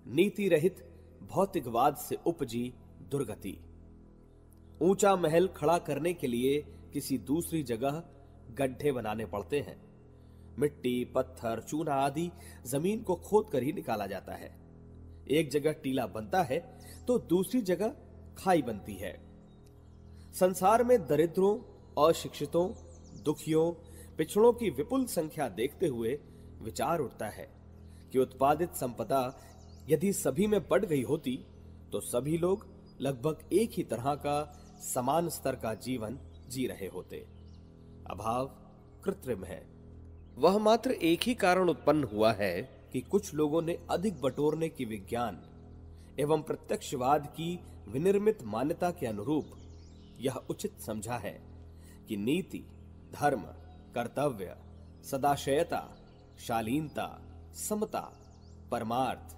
नीति रहित भौतिकवाद से उपजी दुर्गति। ऊंचा महल खड़ा करने के लिए किसी दूसरी जगह गड्ढे बनाने पड़ते हैं। मिट्टी, पत्थर, चूना आदि जमीन को खोद कर ही निकाला जाता है। एक जगह टीला बनता है तो दूसरी जगह खाई बनती है। संसार में दरिद्रों, अशिक्षितों, दुखियों, पिछड़ों की विपुल संख्या देखते हुए विचार उठता है कि उत्पादित संपदा यदि सभी में बढ़ गई होती तो सभी लोग लगभग एक ही तरह का समान स्तर का जीवन जी रहे होते। अभाव कृत्रिम है। वह मात्र एक ही कारण उत्पन्न हुआ है कि कुछ लोगों ने अधिक बटोरने की विज्ञान एवं प्रत्यक्षवाद की विनिर्मित मान्यता के अनुरूप यह उचित समझा है कि नीति, धर्म, कर्तव्य, सदाशयता, शालीनता, समता, परमार्थ,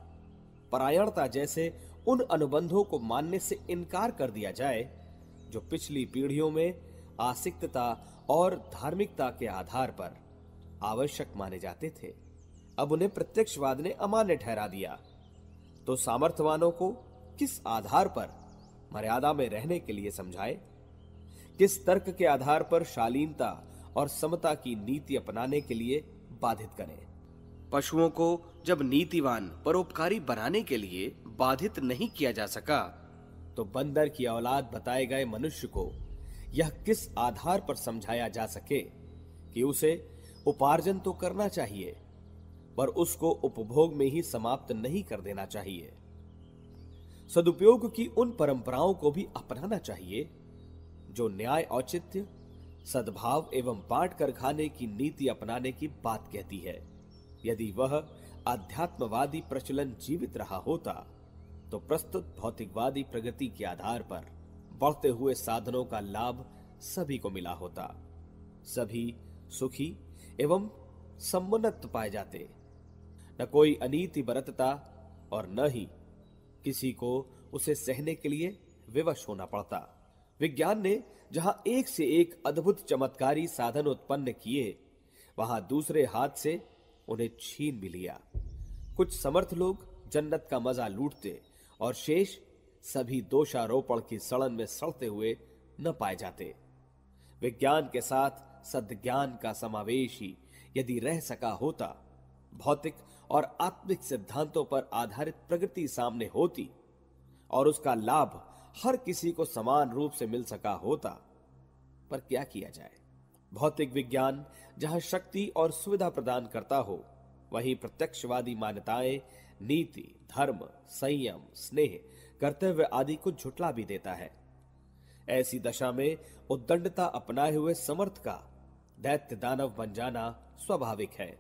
परायणता जैसे उन अनुबंधों को मानने से इनकार कर दिया जाए जो पिछली पीढ़ियों में आस्तिकता और धार्मिकता के आधार पर आवश्यक माने जाते थे। अब उन्हें प्रत्यक्षवाद ने अमान्य ठहरा दिया तो सामर्थ्यवानों को किस आधार पर मर्यादा में रहने के लिए समझाए? किस तर्क के आधार पर शालीनता और समता की नीति अपनाने के लिए बाधित करें? पशुओं को जब नीतिवान, परोपकारी बनाने के लिए बाधित नहीं किया जा सका तो बंदर की औलाद बताए गए मनुष्य को यह किस आधार पर समझाया जा सके कि उसे उपार्जन तो करना चाहिए पर उसको उपभोग में ही समाप्त नहीं कर देना चाहिए। सदुपयोग की उन परंपराओं को भी अपनाना चाहिए जो न्याय, औचित्य, सद्भाव एवं बांट कर खाने की नीति अपनाने की बात कहती है। यदि वह आध्यात्मवादी प्रचलन जीवित रहा होता तो प्रस्तुत भौतिकवादी प्रगति के आधार पर बढ़ते हुए साधनों का लाभ सभी को मिला होता। सभी सुखी एवं समुन्नत पाए जाते। न कोई अनीति बरतता और न ही किसी को उसे सहने के लिए विवश होना पड़ता। विज्ञान ने जहां एक से एक अद्भुत चमत्कारी साधन उत्पन्न किए वहां दूसरे हाथ से उन्हें छीन भी लिया। कुछ समर्थ लोग जन्नत का मजा लूटते और शेष सभी दोषारोपण की सड़न में सड़ते हुए न पाए जाते। विज्ञान के साथ सद्ज्ञान का समावेश ही यदि रह सका होता, भौतिक और आत्मिक सिद्धांतों पर आधारित प्रगति सामने होती और उसका लाभ हर किसी को समान रूप से मिल सका होता, पर क्या किया जाए? भौतिक विज्ञान जहां शक्ति और सुविधा प्रदान करता हो, वहीं प्रत्यक्षवादी मान्यताएं नीति, धर्म, संयम, स्नेह, कर्तव्य आदि को झुठला भी देता है। ऐसी दशा में उद्दंडता अपनाए हुए समर्थ का दैत्य दानव बन जाना स्वाभाविक है।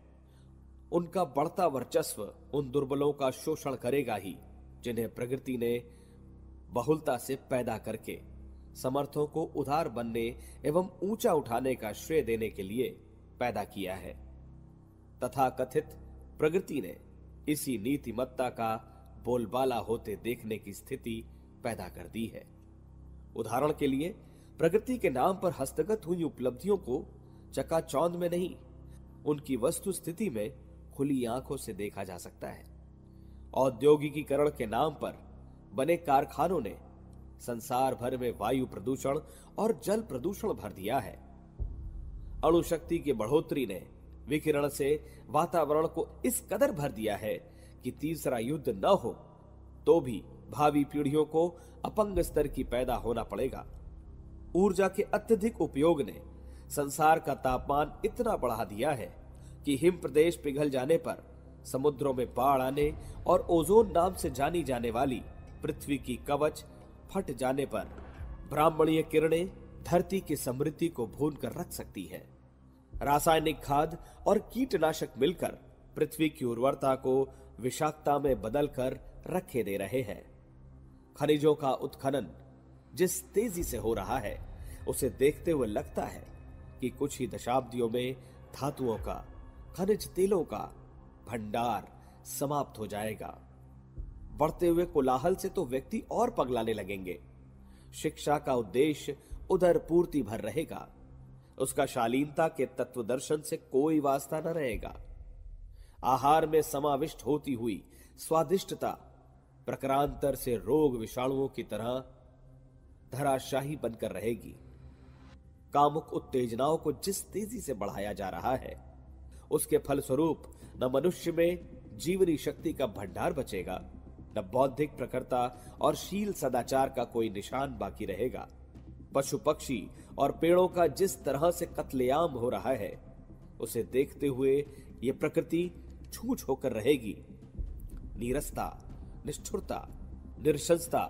उनका बढ़ता वर्चस्व उन दुर्बलों का शोषण करेगा ही जिन्हें प्रकृति ने बहुलता से पैदा करके समर्थों को उदार बनने एवं ऊंचा उठाने का श्रेय देने के लिए पैदा किया है। तथा कथित प्रकृति ने इसी नीतिमत्ता का बोलबाला होते देखने की स्थिति पैदा कर दी है। उदाहरण के लिए प्रकृति के नाम पर हस्तगत हुई उपलब्धियों को चकाचौंध में नहीं, उनकी वस्तु स्थिति में खुली आंखों से देखा जा सकता है। औद्योगिकीकरण के नाम पर बने कारखानों ने संसार भर में वायु प्रदूषण और जल प्रदूषण भर दिया है। अणुशक्ति की बढ़ोतरी ने विकिरण से वातावरण को इस कदर भर दिया है कि तीसरा युद्ध न हो तो भी भावी पीढ़ियों को अपंग स्तर की पैदा होना पड़ेगा। ऊर्जा के अत्यधिक उपयोग ने संसार का तापमान इतना बढ़ा दिया है कि हिम प्रदेश पिघल जाने पर, समुद्रों में बाढ़ आने और ओजोन नाम से जानी जाने वाली पृथ्वी की कवच फट जाने पर ब्राह्मणीय किरणें धरती की समृद्धि को भून कर रख सकती है। रासायनिक खाद और कीटनाशक मिलकर पृथ्वी की उर्वरता को विषाक्तता में बदलकर रखे दे रहे हैं। खनिजों का उत्खनन जिस तेजी से हो रहा है, उसे देखते हुए लगता है कि कुछ ही दशाब्दियों में धातुओं का, खनिज तेलों का भंडार समाप्त हो जाएगा। बढ़ते हुए कोलाहल से तो व्यक्ति और पगलाने लगेंगे। शिक्षा का उद्देश्य उदर पूर्ति भर रहेगा, उसका शालीनता के तत्व दर्शन से कोई वास्ता न रहेगा। आहार में समाविष्ट होती हुई स्वादिष्टता प्रकारांतर से रोग विषाणुओं की तरह धराशाही बनकर रहेगी। कामुक उत्तेजनाओं को जिस तेजी से बढ़ाया जा रहा है, उसके फलस्वरूप न मनुष्य में जीवनी शक्ति का भंडार बचेगा, न बौद्धिक प्रखरता और शील सदाचार का कोई निशान बाकी रहेगा। पशु पक्षी और पेड़ों का जिस तरह से कत्लेआम हो रहा है, उसे देखते हुए ये प्रकृति छूछ होकर रहेगी। नीरसता, निष्ठुरता, निरशंसता,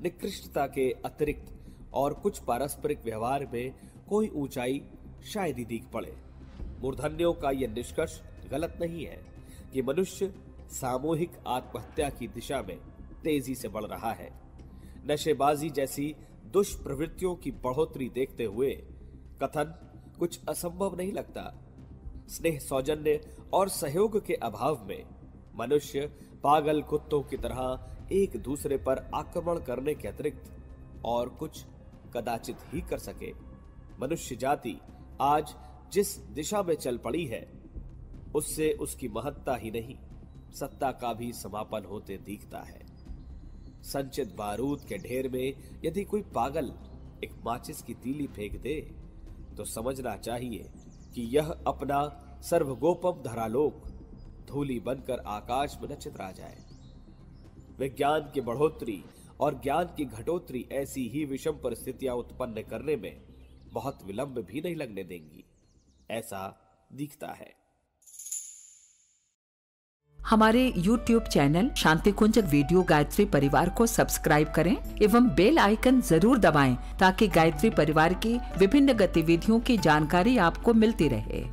निकृष्टता के अतिरिक्त और कुछ पारस्परिक व्यवहार में कोई ऊंचाई शायद ही दिख पड़े। मूर्धन्यों का यह निष्कर्ष गलत नहीं है कि मनुष्य सामूहिक आत्महत्या की दिशा में तेजी से बढ़ रहा है। नशेबाजी जैसी दुष्प्रवृत्तियों की बढ़ोतरी देखते हुए कथन कुछ असंभव नहीं लगता। स्नेह, सौजन्य और सहयोग के अभाव में मनुष्य पागल कुत्तों की तरह एक दूसरे पर आक्रमण करने के अतिरिक्त और कुछ कदाचित ही कर सके। मनुष्य जाति आज जिस दिशा में चल पड़ी है, उससे उसकी महत्ता ही नहीं, सत्ता का भी समापन होते दिखता है। संचित बारूद के ढेर में यदि कोई पागल एक माचिस की तीली फेंक दे, तो समझना चाहिए कि यह अपना सर्वगोपम धरालोक धूलि बनकर आकाश में न चितरा जाए। विज्ञान की बढ़ोतरी और ज्ञान की घटोतरी ऐसी ही विषम परिस्थितियां उत्पन्न करने में बहुत विलंब भी नहीं लगने देंगी, ऐसा दिखता है। हमारे YouTube चैनल शांति कुंज वीडियो गायत्री परिवार को सब्सक्राइब करें एवं बेल आइकन जरूर दबाएं ताकि गायत्री परिवार की विभिन्न गतिविधियों की जानकारी आपको मिलती रहे।